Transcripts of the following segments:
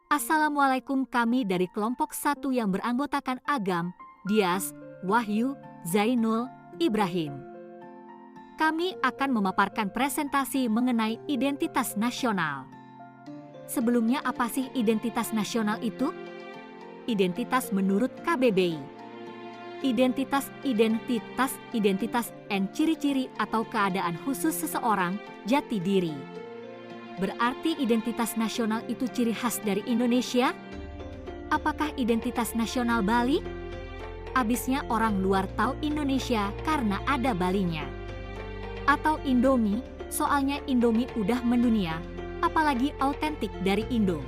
Assalamualaikum, kami dari kelompok 1 yang beranggotakan Agam, Dias, Wahyu, Zainul, Ibrahim. Kami akan memaparkan presentasi mengenai identitas nasional. Sebelumnya, apa sih identitas nasional itu? Identitas menurut KBBI. Identitas, dan ciri-ciri atau keadaan khusus seseorang, jati diri. Berarti identitas nasional itu ciri khas dari Indonesia? Apakah identitas nasional Bali? Abisnya orang luar tahu Indonesia karena ada Balinya. Atau Indomie, soalnya Indomie udah mendunia, apalagi autentik dari Indo.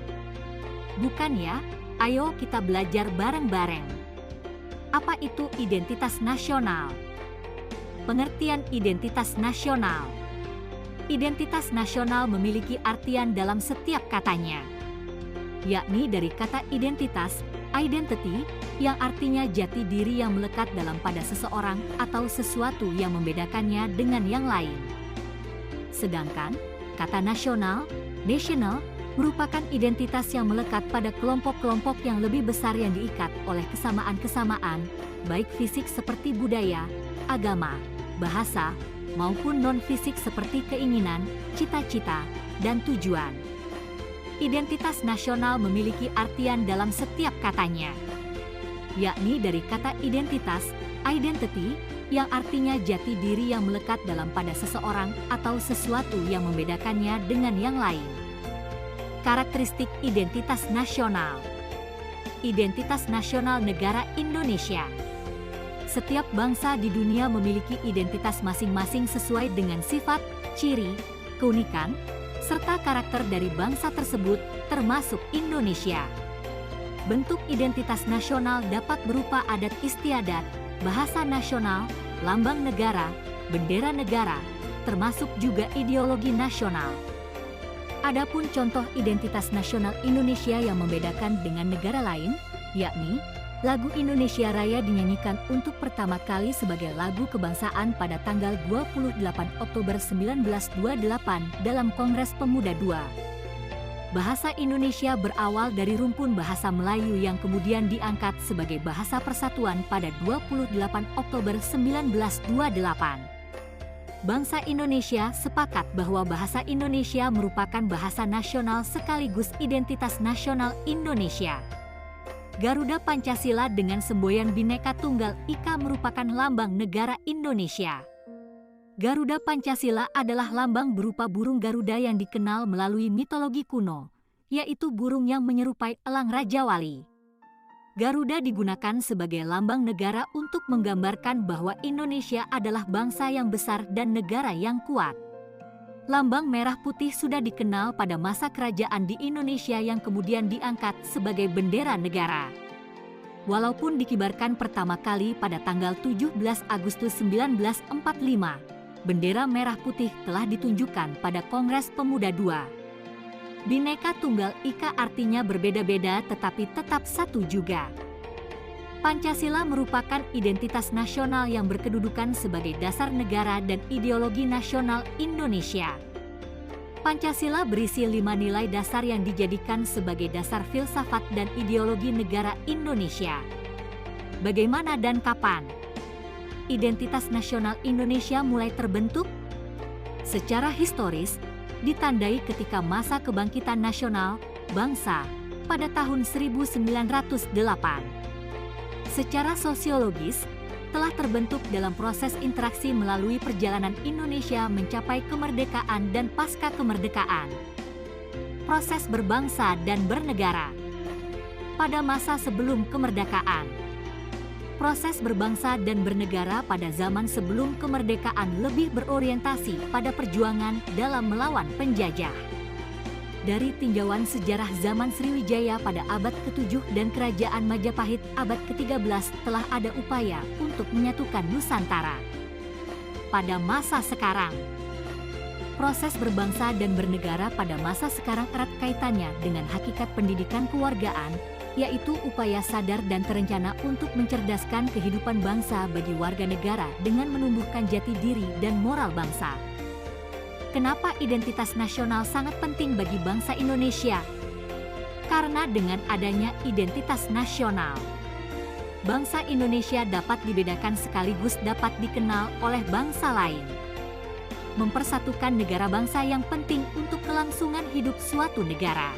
Bukan ya? Ayo kita belajar bareng-bareng. Apa itu identitas nasional? Pengertian identitas nasional. Identitas nasional memiliki artian dalam setiap katanya, yakni dari kata identitas, identity, yang artinya jati diri yang melekat dalam pada seseorang atau sesuatu yang membedakannya dengan yang lain. Sedangkan kata nasional, national, merupakan identitas yang melekat pada kelompok-kelompok yang lebih besar yang diikat oleh kesamaan-kesamaan, baik fisik seperti budaya, agama, bahasa, maupun non-fisik seperti keinginan, cita-cita, dan tujuan. Identitas nasional memiliki artian dalam setiap katanya, yakni dari kata identitas, identity, yang artinya jati diri yang melekat dalam pada seseorang atau sesuatu yang membedakannya dengan yang lain. Karakteristik identitas nasional. Identitas nasional negara Indonesia. Setiap bangsa di dunia memiliki identitas masing-masing sesuai dengan sifat, ciri, keunikan, serta karakter dari bangsa tersebut, termasuk Indonesia. Bentuk identitas nasional dapat berupa adat istiadat, bahasa nasional, lambang negara, bendera negara, termasuk juga ideologi nasional. Adapun contoh identitas nasional Indonesia yang membedakan dengan negara lain, yakni lagu Indonesia Raya dinyanyikan untuk pertama kali sebagai lagu kebangsaan pada tanggal 28 Oktober 1928 dalam Kongres Pemuda II. Bahasa Indonesia berawal dari rumpun bahasa Melayu yang kemudian diangkat sebagai bahasa persatuan pada 28 Oktober 1928. Bangsa Indonesia sepakat bahwa bahasa Indonesia merupakan bahasa nasional sekaligus identitas nasional Indonesia. Garuda Pancasila dengan semboyan Bhinneka Tunggal Ika merupakan lambang negara Indonesia. Garuda Pancasila adalah lambang berupa burung Garuda yang dikenal melalui mitologi kuno, yaitu burung yang menyerupai elang Raja Wali. Garuda digunakan sebagai lambang negara untuk menggambarkan bahwa Indonesia adalah bangsa yang besar dan negara yang kuat. Lambang merah putih sudah dikenal pada masa kerajaan di Indonesia yang kemudian diangkat sebagai bendera negara. Walaupun dikibarkan pertama kali pada tanggal 17 Agustus 1945, bendera merah putih telah ditunjukkan pada Kongres Pemuda II. Bhinneka Tunggal Ika artinya berbeda-beda tetapi tetap satu juga. Pancasila merupakan identitas nasional yang berkedudukan sebagai dasar negara dan ideologi nasional Indonesia. Pancasila berisi 5 nilai dasar yang dijadikan sebagai dasar filsafat dan ideologi negara Indonesia. Bagaimana dan kapan identitas nasional Indonesia mulai terbentuk? Secara historis, ditandai ketika masa kebangkitan nasional bangsa pada tahun 1908. Secara sosiologis, telah terbentuk dalam proses interaksi melalui perjalanan Indonesia mencapai kemerdekaan dan pasca kemerdekaan. Proses berbangsa dan bernegara. Pada masa sebelum kemerdekaan. Proses berbangsa dan bernegara pada zaman sebelum kemerdekaan lebih berorientasi pada perjuangan dalam melawan penjajah. Dari tinjauan sejarah zaman Sriwijaya pada abad ke-7 dan Kerajaan Majapahit abad ke-13 telah ada upaya untuk menyatukan Nusantara. Pada masa sekarang, proses berbangsa dan bernegara pada masa sekarang erat kaitannya dengan hakikat pendidikan kewargaan, yaitu upaya sadar dan terencana untuk mencerdaskan kehidupan bangsa bagi warga negara dengan menumbuhkan jati diri dan moral bangsa. Kenapa identitas nasional sangat penting bagi bangsa Indonesia? Karena dengan adanya identitas nasional, bangsa Indonesia dapat dibedakan sekaligus dapat dikenal oleh bangsa lain. Mempersatukan negara bangsa yang penting untuk kelangsungan hidup suatu negara.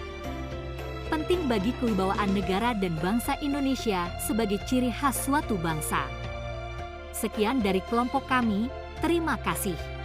Penting bagi kewibawaan negara dan bangsa Indonesia sebagai ciri khas suatu bangsa. Sekian dari kelompok kami, terima kasih.